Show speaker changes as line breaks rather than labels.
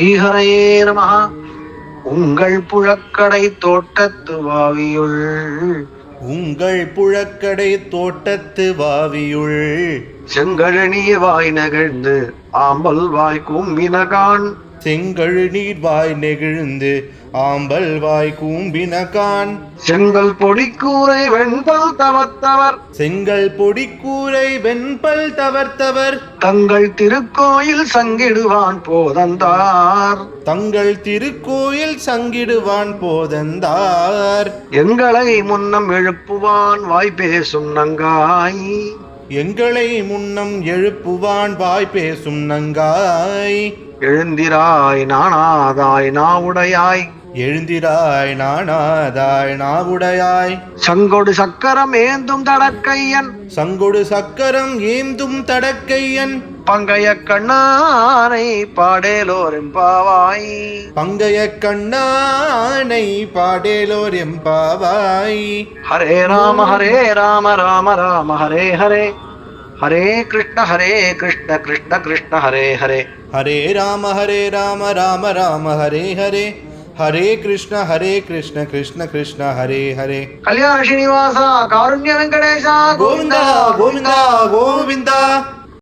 ஸ்ரீஹரயே நமஹ. உங்கள் புழக்கடை தோட்டத்து வாவியுள்
உங்கள் புழக்கடை தோட்டத்து வாவியுள்
செங்கழனிய வாய் நெகிழ்ந்து ஆம்பல் வாய் கூம்பினகான்
செங்கழு நீர் வாய் நெகிழ்ந்து ஆம்பல் வாய் கூம்பினகான்
செங்கல் பொடிக்கூரை வெண்பல் தவத்தவர்
செங்கல் பொடிக்கூரை வெண்பல் தவர்த்தவர்
தங்கள் திருக்கோயில் சங்கிடுவான் போதந்தார்.
தங்கள் திருக்கோயில் சங்கிடுவான் போதந்தார்.
எங்களை முன்னம் எழுப்புவான் வாய் பேசும் நங்காய்
எங்களை முன்னம் எழுப்புவான் வாய் பேசும் நங்காய்.
எழுந்திராய் நாணாதாய் நாவுடையாய்
எழுந்திராய் நாணாதாய் நாவுடையாய்.
சங்கொடு சக்கரம் ஏந்தும் தடக்கையன்
சங்கொடு சக்கரம் ஏந்தும் தடக்கையன்
பங்கைய கண்ணானை பாடேலோர் எம்பாவாய்.
பங்கைய கண்ணானை பாடேலோர் எம்பாவாய்.
ஹரே ராம ராம ராம ஹரே ஹரே ஹரே கிருஷ்ண கிருஷ்ண கிருஷ்ண ஹரே ஹரே.
ஹரே ராம ராம ராம ஹரே ஹரே ஹரே கிருஷ்ண கிருஷ்ண கிருஷ்ண ஹரே ஹரே.
கல்யாண ஸ்ரீனிவாசா காருண்ய வெங்கடேஷா
கோவிந்தா கோவிந்தா கோவிந்தா.